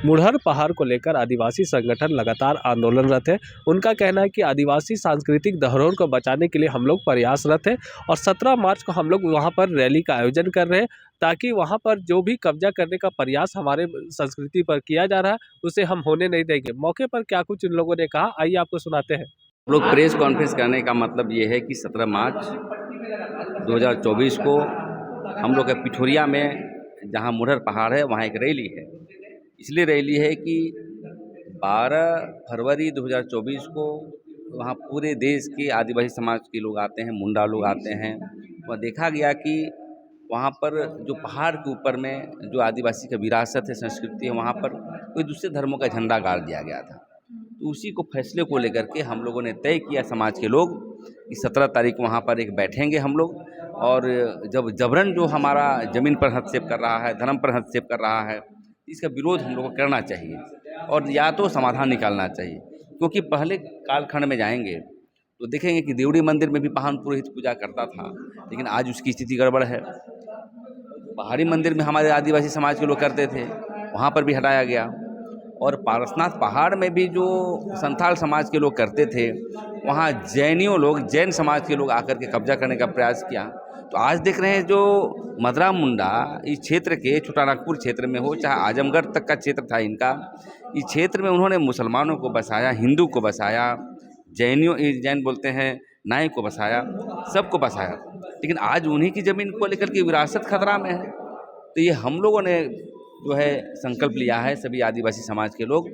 मुढ़र पहाड़ को लेकर आदिवासी संगठन लगातार आंदोलनरत है। उनका कहना है कि आदिवासी सांस्कृतिक धरोहर को बचाने के लिए हम लोग प्रयासरत हैं और 17 मार्च को हम लोग वहां पर रैली का आयोजन कर रहे हैं, ताकि वहां पर जो भी कब्जा करने का प्रयास हमारे संस्कृति पर किया जा रहा है उसे हम होने नहीं देंगे। मौके पर क्या कुछ इन लोगों ने कहा, आइए आपको सुनाते हैं। हम लोग प्रेस कॉन्फ्रेंस करने का मतलब ये है कि 17 मार्च 2024 को हम लोग के पिठोरिया में, जहाँ मुढ़र पहाड़ है, वहाँ एक रैली है। इसलिए रैली है कि 12 फरवरी 2024 को वहाँ पूरे देश के आदिवासी समाज के लोग आते हैं, मुंडा लोग आते हैं। वह देखा गया कि वहाँ पर जो पहाड़ के ऊपर में जो आदिवासी का विरासत है, संस्कृति है, वहाँ पर कोई दूसरे धर्मों का झंडा गाड़ दिया गया था। तो उसी को फैसले को लेकर के हम लोगों ने तय किया, समाज के लोग, कि 17 तारीख को वहाँ पर एक बैठेंगे हम लोग, और जब जबरन जो हमारा ज़मीन पर हस्तक्षेप कर रहा है, धर्म पर हस्तक्षेप कर रहा है, इसका विरोध हम लोग को करना चाहिए और या तो समाधान निकालना चाहिए। क्योंकि पहले कालखंड में जाएंगे तो देखेंगे कि देवड़ी मंदिर में भी पहाड़ पुरोहित पूजा करता था, लेकिन आज उसकी स्थिति गड़बड़ है। पहाड़ी मंदिर में हमारे आदिवासी समाज के लोग करते थे, वहाँ पर भी हटाया गया। और पारसनाथ पहाड़ में भी जो संथाल समाज के लोग करते थे, वहाँ जैनियों लोग, जैन समाज के लोग आकर के कब्जा करने का प्रयास किया। तो आज देख रहे हैं जो मदरा मुंडा इस क्षेत्र के, छोटानागपुर क्षेत्र में हो चाहे आजमगढ़ तक का क्षेत्र था इनका, इस क्षेत्र में उन्होंने मुसलमानों को बसाया, हिंदू को बसाया, जैनियों, जैन बोलते हैं, नाई को बसाया, सबको बसाया। लेकिन आज उन्हीं की ज़मीन को लेकर के विरासत खतरा में है। तो ये हम लोगों ने जो है संकल्प लिया है, सभी आदिवासी समाज के लोग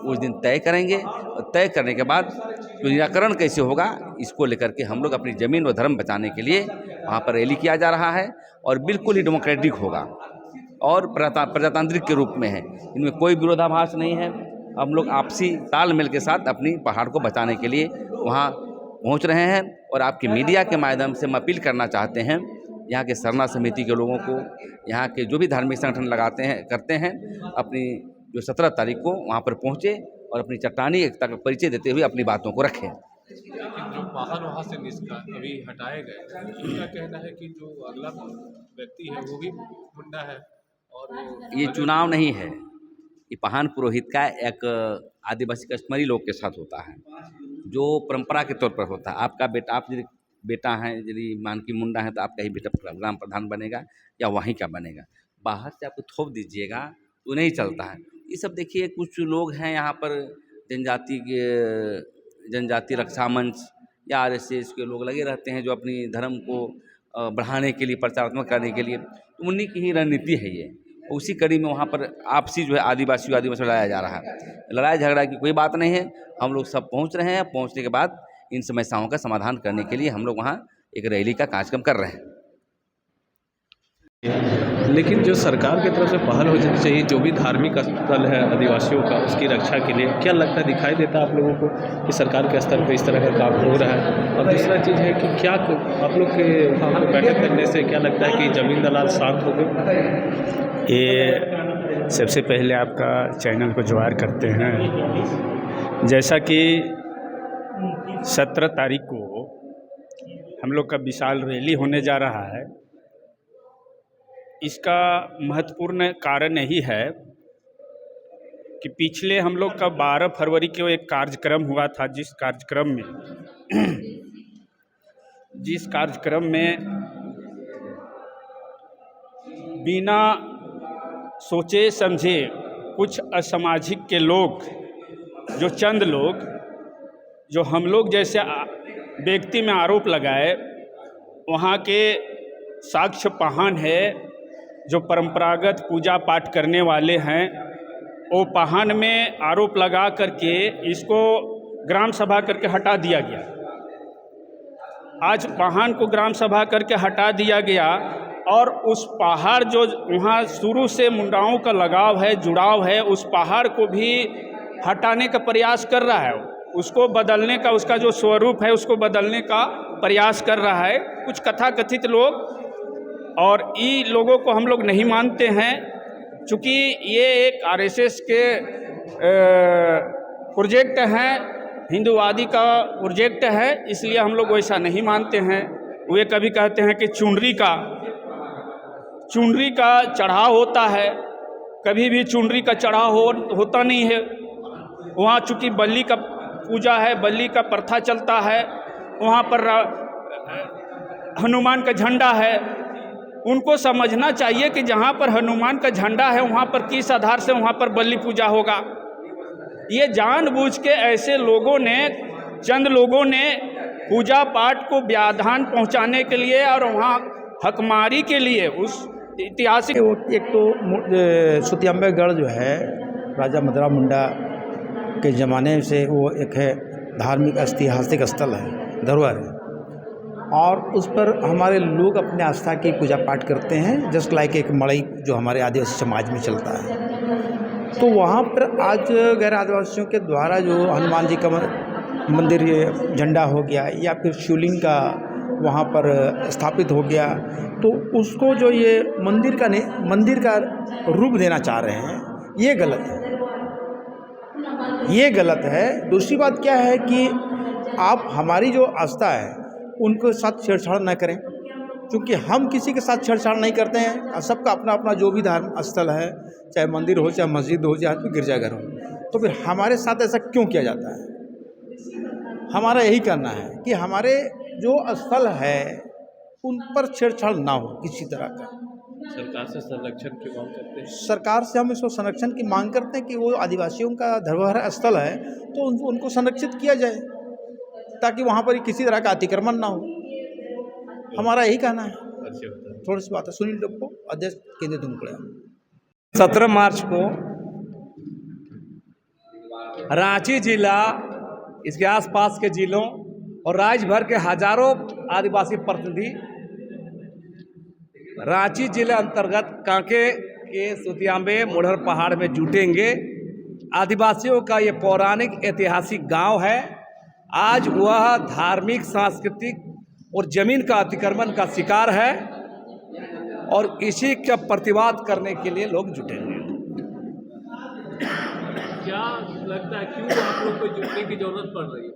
उस दिन तय करेंगे, और तय करने के बाद जो निराकरण कैसे होगा इसको लेकर के हम लोग अपनी ज़मीन व धर्म बचाने के लिए वहाँ पर रैली किया जा रहा है। और बिल्कुल ही डेमोक्रेटिक होगा और प्रजातांत्रिक के रूप में है, इनमें कोई विरोधाभास नहीं है। हम लोग आपसी तालमेल के साथ अपनी पहाड़ को बचाने के लिए वहाँ पहुँच रहे हैं। और आपके मीडिया के माध्यम से हम अपील करना चाहते हैं यहाँ के सरना समिति के लोगों को, यहाँ के जो भी धार्मिक संगठन लगाते हैं, करते हैं, अपनी जो 17 तारीख को वहाँ पर पहुँचे और अपनी चट्टानी एकता का परिचय देते हुए अपनी बातों को रखें। लेकिन जो वाहन वहाँ से अभी हटाए गए, उनका कहना है कि जो अगला व्यक्ति है वो भी मुंडा है और ये चुनाव नहीं है, ये पहाड़ पुरोहित का एक आदिवासी कश्मीरी लोग के साथ होता है, जो परंपरा के तौर पर होता है। आपका बेटा, आप यदि बेटा हैं, यदि मानकी मुंडा है, तो आपका ही बेटा ग्राम प्रधान बनेगा या वहीं का बनेगा। बाहर से आपको थोप दीजिएगा तो नहीं चलता है। ये सब देखिए, कुछ लोग हैं यहाँ पर जनजाति रक्षा मंच या आरएसएस के लोग लगे रहते हैं, जो अपनी धर्म को बढ़ाने के लिए, प्रचारात्मक करने के लिए, तो उन्हीं की ही रणनीति है ये। उसी कड़ी में वहाँ पर आपसी जो है आदिवासी लड़ाया जा रहा है। लड़ाई झगड़ा की कोई बात नहीं है, हम लोग सब पहुँच रहे हैं। पहुँचने के बाद इन समस्याओं का समाधान करने के लिए हम लोग वहाँ एक रैली का कार्यक्रम कर रहे हैं। लेकिन जो सरकार की तरफ से पहल हो जानी चाहिए, जो भी धार्मिक स्थल है आदिवासियों का, उसकी रक्षा के लिए, क्या लगता है, दिखाई देता है आप लोगों को कि सरकार के स्तर पे इस तरह का काम हो रहा है? और दूसरा चीज़ है कि क्या आप लोग के वहाँ पर बैठक करने से क्या लगता है कि ज़मीन दलाल शांत हो गए? ये सबसे पहले आपका चैनल को जोहार करते हैं। जैसा कि 17 तारीख को हम लोग का विशाल रैली होने जा रहा है, इसका महत्वपूर्ण कारण यही है कि पिछले हम लोग का 12 फरवरी को एक कार्यक्रम हुआ था, जिस कार्यक्रम में बिना सोचे समझे कुछ असामाजिक के लोग, जो चंद लोग, जो हम लोग जैसे व्यक्ति में आरोप लगाए, वहाँ के साक्ष्य पहान है जो परंपरागत पूजा पाठ करने वाले हैं, वो पहान में आरोप लगा करके इसको ग्राम सभा करके हटा दिया गया। आज पहान को ग्राम सभा करके हटा दिया गया और उस पहाड़ जो वहाँ शुरू से मुंडाओं का लगाव है, जुड़ाव है, उस पहाड़ को भी हटाने का प्रयास कर रहा है, उसको बदलने का, उसका जो स्वरूप है उसको बदलने का प्रयास कर रहा है कुछ कथाकथित लोग। और ई लोगों को हम लोग नहीं मानते हैं, चूँकि ये एक आरएसएस के प्रोजेक्ट हैं, हिंदूवादी का प्रोजेक्ट है, इसलिए हम लोग वैसा नहीं मानते हैं। वे कभी कहते हैं कि चुनरी का चढ़ाव होता है, कभी भी चुनरी का चढ़ाव होता नहीं है। वहाँ चूँकि बलि का पूजा है, बलि का प्रथा चलता है, वहाँ पर हनुमान का झंडा है। उनको समझना चाहिए कि जहाँ पर हनुमान का झंडा है वहाँ पर किस आधार से वहाँ पर बलि पूजा होगा। ये जानबूझ के ऐसे लोगों ने, चंद लोगों ने पूजा पाठ को व्याधान पहुँचाने के लिए और वहाँ हकमारी के लिए उस ऐतिहासिक एक तो सुतियांबेगढ़ जो है राजा मदरा मुंडा के ज़माने से वो एक है धार्मिक ऐतिहासिक स्थल है, धरोहर है, और उस पर हमारे लोग अपने आस्था की पूजा पाठ करते हैं, जस्ट लाइक एक मड़ई जो हमारे आदिवासी समाज में चलता है। तो वहाँ पर आज गैर आदिवासियों के द्वारा जो हनुमान जी का मंदिर झंडा हो गया या फिर शिवलिंग का वहाँ पर स्थापित हो गया, तो उसको जो ये मंदिर का रूप देना चाह रहे हैं, ये गलत है, ये गलत है। दूसरी बात क्या है कि आप हमारी जो आस्था है उनके साथ छेड़छाड़ न करें, क्योंकि हम किसी के साथ छेड़छाड़ नहीं करते हैं। सबका अपना अपना जो भी धर्म स्थल है, चाहे मंदिर हो, चाहे मस्जिद हो, चाहे फिर गिरजाघर हो, तो फिर हमारे साथ ऐसा क्यों किया जाता है? हमारा यही करना है कि हमारे जो स्थल है उन पर छेड़छाड़ ना हो किसी तरह का। सरकार से संरक्षण की मांग करते हैं। सरकार से हम इसको संरक्षण की मांग करते हैं कि वो आदिवासियों का धरोहर स्थल है तो उनको संरक्षित किया जाए, ताकि वहाँ पर किसी तरह का अतिक्रमण ना हो। हमारा यही कहना है। थोड़ी सी बात है। सुनील डब्बो, अध्यक्ष केंद्रीय दुमकुड़ा। 17 मार्च को रांची जिला, इसके आसपास के जिलों और राज्य भर के हजारों आदिवासी प्रतिनिधि रांची जिले अंतर्गत कांके के सुतियांबे मुढ़र पहाड़ में जुटेंगे। आदिवासियों का ये पौराणिक ऐतिहासिक गांव है। आज वह धार्मिक, सांस्कृतिक और जमीन का अतिक्रमण का शिकार है और इसी का प्रतिवाद करने के लिए लोग जुटेंगे। क्या लगता है क्यों आप लोग को जुटने की जरूरत पड़ रही है?